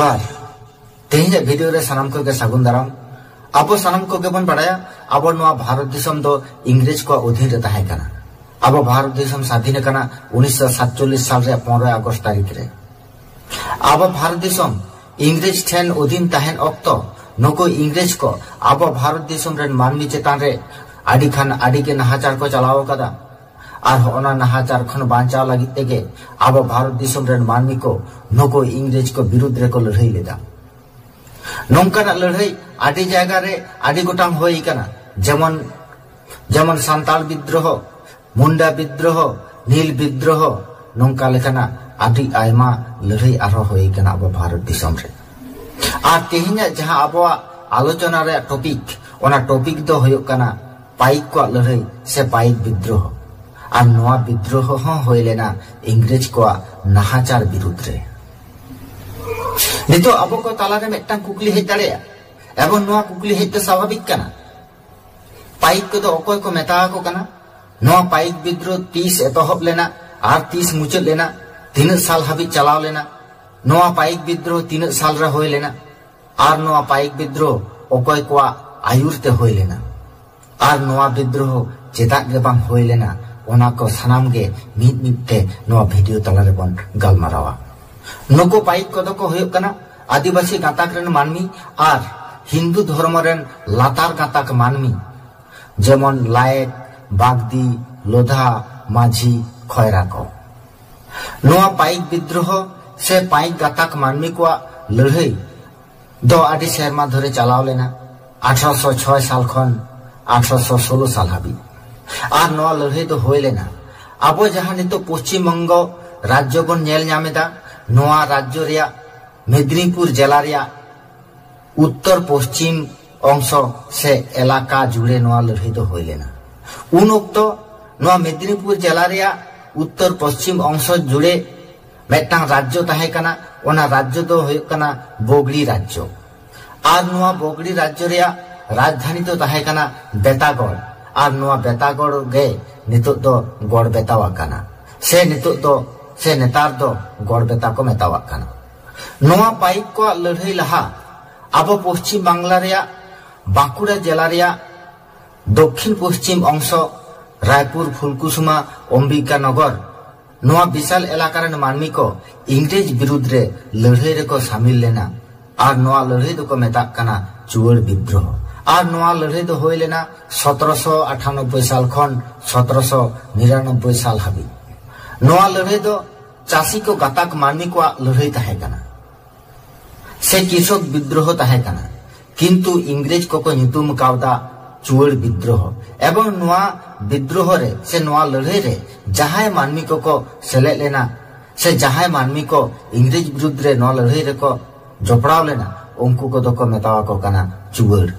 जोहार तेज वीडियो रे सनम को सगुन दाराम अब सनम को बन बड़ाया अब भारत देशम दो इंग्रेज को अधीन रे ताहे कना अब भारत देशम स्वाधीन कना 1947 साल रे 15 अगस्त तारीख रे अब भारत देशम इंग्रेज ठेन अधीन ताहेन अक्तो नको इंग्रेज को अब भारत देशम रे मानवी चेतान रे आडी खान आडी के नाहाचार को चलाओ कदा और ओना नाहाचार खन बांचाव लगी तेगे अब भारत देशम रे मानवी को नको इंग्रेज को विरुद्ध रे को लड़ाई लेदा नोंकाना लड़ाई आडी जायगा रे आडी गोटांग होई कना जेमन जेमन सांताल विद्रोह मुंडा विद्रोह नील विद्रोह नोंका लेखाना आडी आयमा लड़ाई आरो होई कना अब भारत देशम रे आ तेहिना जहां अब आलोचना रे टॉपिक ओना टॉपिक दो होयो कना पाइक को लड़ाई से पाइक विद्रोह और नवा विद्रोह होय लेना इंग्रेज को नाहाचार विरुद्ध रे नितो अब को ताला रे मेटांग कुकली हेज दाड़ेया एवं नवा कुकली हेज तो स्वाभाविक कना पाइक को तो अकोय को मेता को कना नवा पाइक विद्रोह 30 एतहब लेना और 30 मुचाद लेना 3 साल हाबी चलाव लेना नवा पाइक विद्रोह 3 साल रे होय लेना और नवा पाइक विद्रोह अकोय को आयुर ते होय लेना और नवा विद्रोह चेता गे बांग होय लेना ओना को सनाम गे मीत मीते नवा वीडियो तला रे बन गलमारावा नको पाइक को को होय कना आदिवासी गाताक रेन मानमी और हिंदू धर्म रेन लातार गाताक मानमी जेमन लायक बागदी लोधा माझी खयरा को नवा पाइक विद्रोह से पाइक गाताक मानमी को लड़ाई दो आदि शर्मा धरे चलाव लेना 1806 साल खन 1816 साल हाबी और नवा लड़ाई तो होय लेना अब जहां नितो पश्चिम बंग राज्य बन नेल नामेदा नवा राज्य रिया मेदिनीपुर जिला रिया उत्तर पश्चिम अंश से इलाका जुड़े नवा लड़ाई तो होय लेना उन ओक्तो नवा मेदिनीपुर जिला रिया उत्तर पश्चिम अंश जुड़े मेटांग राज्य ताहे कना ओना राज्य तो होय कना बोगड़ी राज्य और नवा बोगड़ी राज्य रिया राजधानी तो ताहे कना बेतागढ़ और नवा बेतागढ़ गे नितो दो गढ़ बेतावा कना से नितो दो से नेतार दो गढ़ बेता को मेतावा कना नवा पाइक को लड़ाई लहा अब पश्चिम बांग्ला रिया बांकुड़ा जिला रिया दक्षिण पश्चिम अंश रायपुर फुलकुसुमा अंबिका नगर नवा विशाल इलाका रे मानमी को इंग्रेज विरुद्ध रे लड़ाई रे को शामिल लेना और नवा लड़ाई दो को मेता कना चुवड़ विद्रोह और नवा लड़ाई दो होय लेना 1798 साल खन 1799 साल हाबी नवा लड़ाई दो चासी को गाताक मानमी को लड़ाई ताहे कना से कृषक विद्रोह ताहे कना किंतु इंग्रेज को नितुम कावदा चुवड़ विद्रोह एवं नवा विद्रोह रे से नवा लड़ाई रे जहाय मानमी को सेले लेना से जहाय मानमी को इंग्रेज विरुद्ध रे नवा लड़ाई रे को जोपड़ाव लेना उनको को दो को मेतावा को कना चुवड़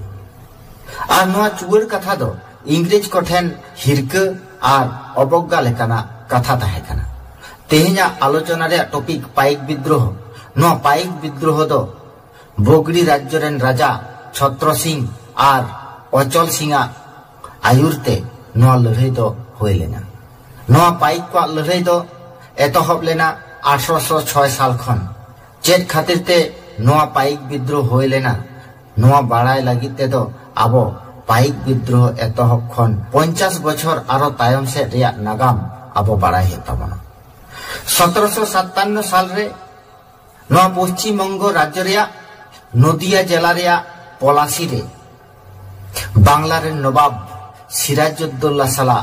और नवा चुवड़ कथा दो इंग्रेज को ठेन हिरके और अवज्ञा लेकाना कथा ताहे कना तेहिना आलोचना रे टॉपिक पाइक विद्रोह नवा पाइक विद्रोह दो बोगड़ी राज्य रेन राजा छत्र सिंह और अचल सिंह आयुरते नवा लड़ाई दो होय लेना नवा पाइक को लड़ाई दो एतहब लेना 1806 साल खन चेत खातिर ते नवा पाइक विद्रोह होय लेना नवा बाड़ाई लगिते दो अब पाइक विद्रोह एतहब खन 50 बछर आरो तायम से रिया नागाम अब बाड़ाई हेता बना 1757 साल रे नवा पश्चिम बंग राज्य रिया नदिया जिला रिया पलासी रे बांग्ला रे नवाब सिराजुद्दौला साला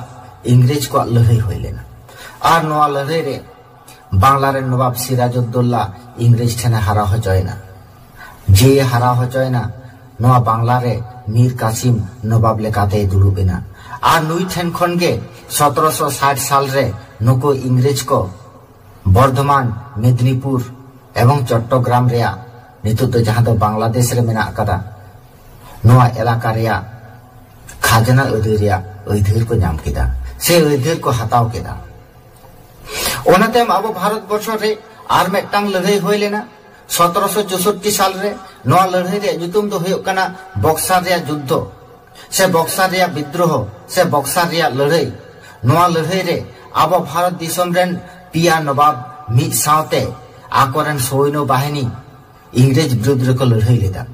इंग्रेज को लड़ाई होय लेना और नवा लड़ाई रे बांग्ला रे नवाब सिराजुद्दौला इंग्रेज ठेने हारा होचयना जे हारा होचयना नवा बांग्ला रे मीर कासिम नवाब लेकाते दुड़ुबेना और नुई ठेन खन गे 1760 साल रे नको इंग्रेज को बर्धमान मेदिनीपुर एवं चट्टग्राम रिया नितो तो जहां दो बांग्लादेश रे मेना कदा नवा इलाका रिया खाजना अधीरिया अधीर को नाम केदा से अधीर को हटाव केदा ओनाते अब भारत वर्ष रे आर मेटांग लड़ाई होय लेना 1764 साल रे नवा लड़ाई रे जुतुम दो होय कना बक्सर रिया युद्ध से बक्सर रिया विद्रोह से बक्सर रिया लड़ाई नवा लड़ाई रे अब भारत दिसम रेन पिया नवाब मिद सावते आकोरेन सैन्य बाहिनी इंग्रेज विरुद्ध रे को लड़ाई लेदा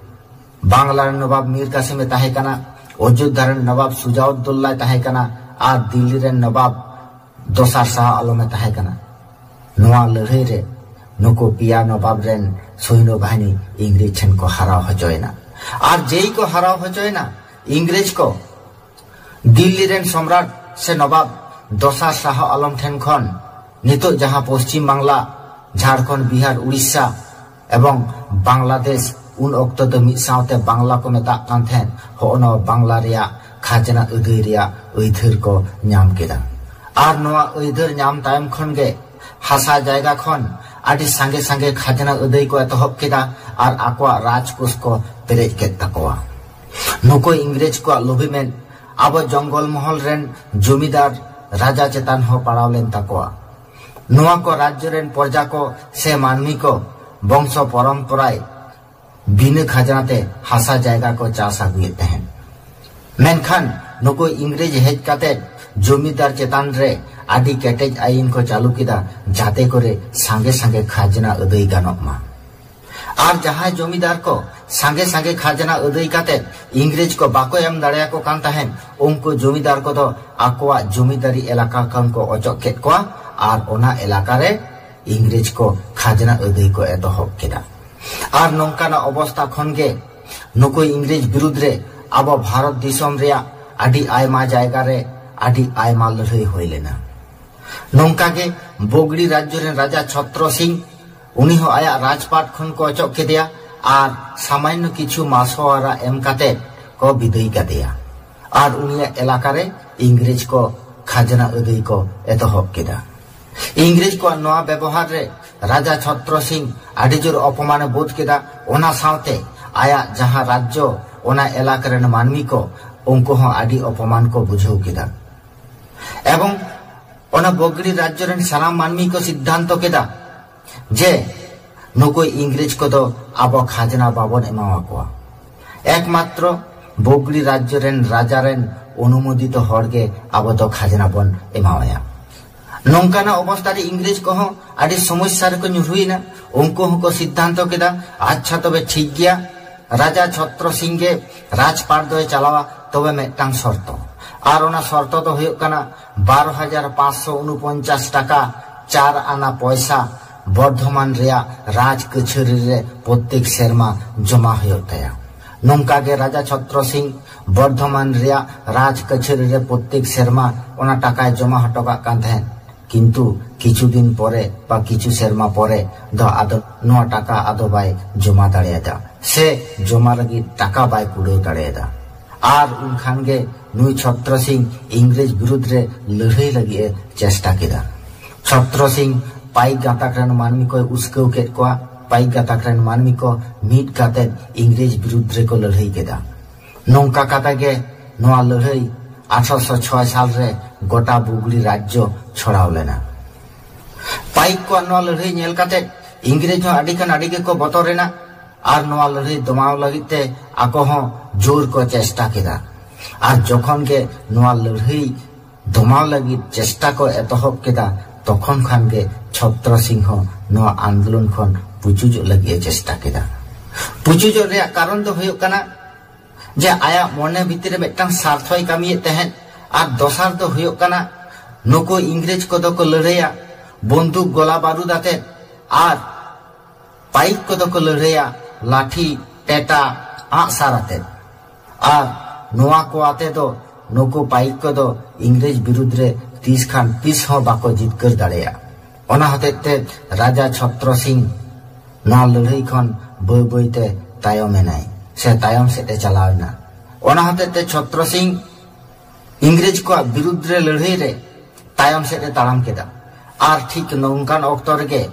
बांग्ला नवाब मीर कासिम ताहे कना अयोध्या नवाब सुजाउद्दौला ताहे कना और दिल्ली रे नवाब दोसार शाह आलम ताहे कना नवा लड़ाई रे नुको पिया नवाब रेन सैन्य बाहिनी इंग्रेज ठेन को हराव हजोयना और जेई को हराव हजोयना इंग्रेज को दिल्ली रेन सम्राट से नवाब दोसार शाह आलम ठेन खन नितो जहां पश्चिम बांग्ला झारखंड बिहार उड़ीसा एवं बांग्लादेश उन अक्त तो मिद सावते बांग्ला को मेता कान थेन होनो बांग्ला रिया खाजना अदई रिया अइधर को नाम केदा और नवा अइधर नाम तायम खन गे हासा जायगा खन आदि संगे संगे खाजना अदई को एतहब केदा और आकवा राजकोष को पेरेज केद ताकोआ नुको इंग्रेज को लोभिमेन अब जंगल महल रेन जमीदार राजा चेतान हो पड़ाव लेन ताकोआ नवा को राज्य रेन प्रजा को से मानवी को वंश परंपराय बिना खजानाते हासा जायगा को चास आगुए तहन मेनखान नुको इंग्रेज हेज काते जमीदार चेतान रे आदि केटेज आईन को चालू किदा जाते करे संगे संगे खाजना अदई गानोक मा और जहां जमीदार को संगे संगे खाजना अदई काते इंग्रेज को बाको एम दाड़िया को कान तहन उनको जमीदार को तो आकोआ जमीदारी इलाका कन को अचक केत कोआ और ओना इलाका रे इंग्रेज को खाजना अदई को एतहब केदा और नौकाना अवस्था खन गे नुको इंग्रेज विरुद्ध रे अब भारत दिसम रिया आदि आयमा जायगा रे आदि आयमा लड़ाई होय लेना नौका गे बोगड़ी राज्य रे राजा छत्र सिंह उनी हो आया राजपाट खन को अचक केदिया और सामान्य किछु मासोआरा एम काते को विदाई कादिया और उनिया इलाका रे इंग्रेज को खाजना अदई को एतहब केदा इंग्रेज को नवा व्यवहार रे राजा छत्र सिंह आदि जोर अपमान बोध केदा ओना सावते आया जहां राज्य ओना इलाका रे मानवी को उनको हो आदि अपमान को बुझाव केदा एवं ओना बोगड़ी राज्य रे सानाम मानवी को सिद्धांत केदा जे नुको इंग्रेज को तो अब खाजना बाबन एमावा कोआ एकमात्र बोगड़ी राज्य रे राजा रे अनुमोदित हड़गे अब तो खाजना बन एमावाया नौकाना अवस्था रे इंग्रेज को हो आदि समस्या रे को नुरुइना उनको को सिद्धांत केदा अच्छा तबे ठीक गया राजा छत्र सिंह के राजपाट दो चलावा तबे मेटांग शर्त और ओना शर्त तो हुयो कना 12,549 टाका 4 आना पैसा बर्धमान रिया राज कचहरी रे प्रत्येक शर्मा जमा हुयो तया नौका के राजा छत्र सिंह बर्धमान रिया राज कचहरी रे प्रत्येक शर्मा ओना टाका जमा हटका कान थेन किंतु किछु दिन परे बा किछु शर्मा परे द आदो नो टाका आदो बाय जमा दाड़ेदा से जमा लगी टाका बाय कुड़ो दाड़ेदा और उनखान गे नुई छत्र सिंह इंग्रेज विरुद्ध रे लड़ाई लगी चेष्टा केदा छत्र सिंह पाई गाताक रेन मानवी को उस्कव केद कोआ पाई गाताक रेन मानवी को मीट काते इंग्रेज विरुद्ध रे को लड़ाई केदा नौका काता गे नोआ लड़ाई 1806 साल रे गोटा बुगड़ी राज्य छड़ाव लेना पाइक को नोआ लड़ाई नेल काते इंग्रेज हो आदि खान आदि को बतरेना और नोआ लड़ाई दमाव लगिते आको हो जोर को चेष्टा केदा और जखन के नोआ लड़ाई दमाव लगी चेष्टा को एतहब केदा तखन खान के छत्र सिंह नोआ आंदोलन खन पुचुज लगी चेष्टा केदा पुचुज रे कारण दो हुयो कना जे आया मने भीतर मेटांग स्वार्थय कामिये तहन और दोसार तो हुयो कना नुको इंग्रेज को दो को लड़ाइया बंदूक गोला बारूद आते और पाइक को दो को लड़ाइया लाठी टेटा आंसार आते और नोआ को आते तो नुको पाइक को दो इंग्रेज विरुद्ध रे 30 खान 30 हो बाको जीत कर दाड़ेया ओना हतेते राजा छत्र सिंह नोआ लड़ाई खन बय बयते तायम एनाय से तायम सेटे चलावना ओना हतेते छत्र सिंह इंग्रेज को विरुद्ध रे लड़ाई रे तायम सेटे ताड़ाम केदा और ठीक नौकान अक्तो रेगे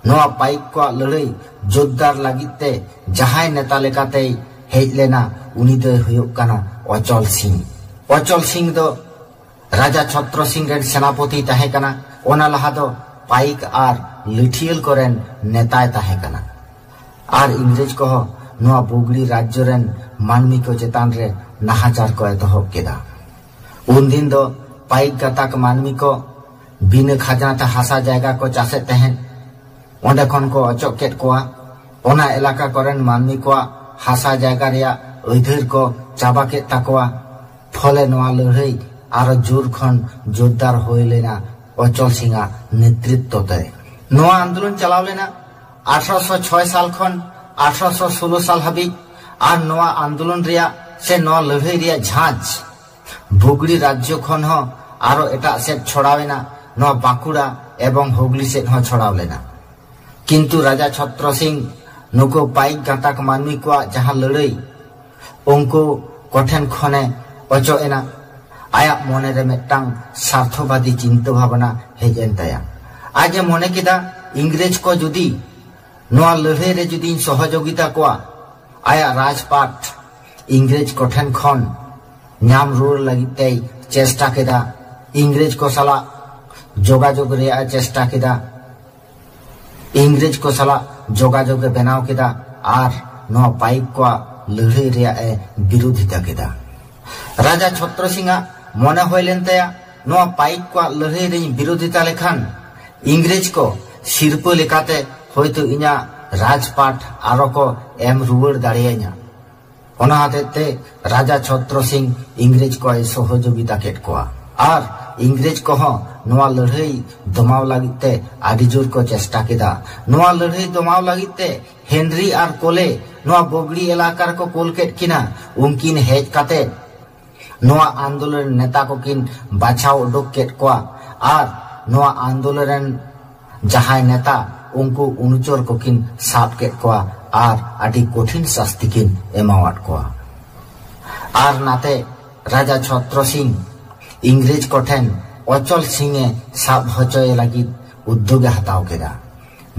नोआ पाइक को लड़ाई जोरदार लागिते जहाय नेता लेकाते हेज लेना उनी दो हुयो कना अचल सिंह दो राजा छत्र सिंह रेन सेनापति ताहे कना ओना लहा दो पाइक और लिठियल कोरेन नेताय ताहे कना और इंग्रेज को नोआ बुगड़ी राज्य रेन मानवी को चेतान रे नाहाचार को एतहब केदा उन दिन दो पाइक गाताक मानवी को बिना खाजना हासा जायगा को चासे तहन ओंडे खन को अचक केद कोआ ओना एलाका करेन मानमी को हासा जायगा रिया अधीर को चाबा के ताकवा फले नवा लड़ाई आरो जोर खन जोरदार होय लेना अचल सिंह नेतृत्व ते नवा आंदोलन चलाव लेना 1806 साल खन 1816 साल हाबी और नवा आंदोलन रिया से नवा लड़ाई रिया झांझ भुगड़ी राज्य खन हो आरो एटा से छड़ावेना नवा बांकुड़ा एवं हुगली से हो छड़ाव लेना किंतु राजा छत्र सिंह नुको पाइक गाताक मानवी को जहां लड़ाई उनको कठेन खने अचो एना आया मने रे मेटांग स्वार्थवादी चिंता भावना हेजेन ताया आज मने किदा इंग्रेज को जुदी नवा लड़ाई रे जुदी सहयोगिता को आया राजपाट इंग्रेज कठेन खन नाम रूर लगिते चेष्टा केदा इंग्रेज को सला जोगाजोग रे चेष्टा केदा इंग्रेज को सला जोगाजोग बनाव केदा आर नवा पाइक को लड़ाई रे विरोधिता केदा राजा छत्र सिंह मने होइलेन ताया नवा पाइक को लड़ाई रे विरोधिता लेखान इंग्रेज को सिरपो लेकाते होयतो इना राजपाट आरो को एम रुवर दाड़ेयाኛ ओना हतेते राजा छत्र सिंह इंग्रेज को सहयोगिता केट को और इंग्रेज को नवा लड़ाई दमाव लागिते आदि जोर को चेष्टा केदा नवा लड़ाई दमाव लागिते हेनरी और कोले नवा बोगड़ी इलाका को कोल केट किना उनकिन हेज काते नवा आंदोलन नेता को किन बाछाव उडोक केट को और नवा आंदोलन जहां नेता उनको उनचोर को किन साफ केट को और आदि कठिन शास्ति किन एमावाट को और नाते राजा छत्र सिंह इंग्रेज कोठेन अचल सिंह साब हचय लगी उद्योग हताव केदा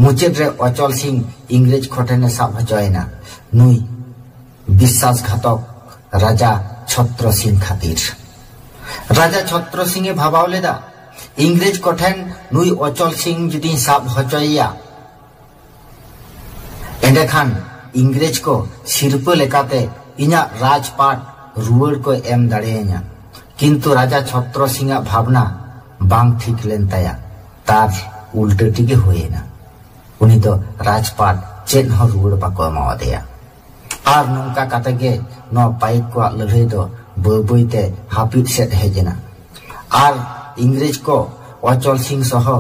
मुचेद रे अचल सिंह इंग्रेज कोठेन साब हचयना नुई विश्वासघातक राजा छत्र सिंह खातिर राजा छत्र सिंह भाबाव लेदा इंग्रेज कोठेन नुई अचल सिंह जुदी साब हचयया एंडेखान इंग्रेज को सिरपो लेकाते इना राजपाट रुवर को एम दाड़ेयाኛ किंतु राजा छत्र सिंह भावना बांग ठीक लेन ताया तार उल्टे टिके होएना उनी तो राजपाट चेन हो रुवर बाको एमावादेया और नोंका काते गे नो पाइक को लड़ाई दो बइबइते हापिद सेट हेजेना और इंग्रेज को अचल सिंह सह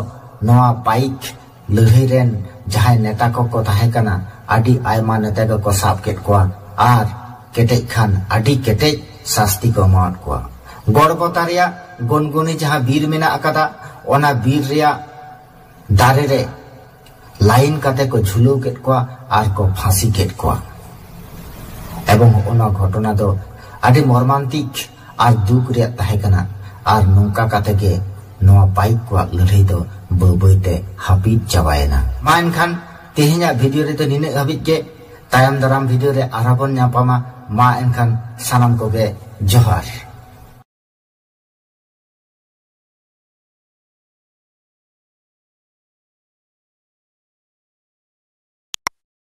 नवा पाइक लड़ाई रेन जहां नेता को ताहे कना आदि आयमा नेता को साब केट को और केटेज खान आदि केटेज शास्ति को माट को गड़बतारिया गनगनी जहां बीर मेना अकादा ओना बीर रिया दारे रे लाइन काते को झुलो केट को और को फांसी केट को एवं ओना घटना दो आदि मर्मांतिक और दुख रिया ताहे कना और नोंका काते के नवा पाइक को लड़ाई दो बइबइते हापिद चाबायना मा एनखान तेहेኛ भिडियो रे तो निने हाबिज के तायम दाराम भिडियो रे आराबन ᱧᱟᱯᱟᱢᱟ मा एनखान सानाम को गे जोहार।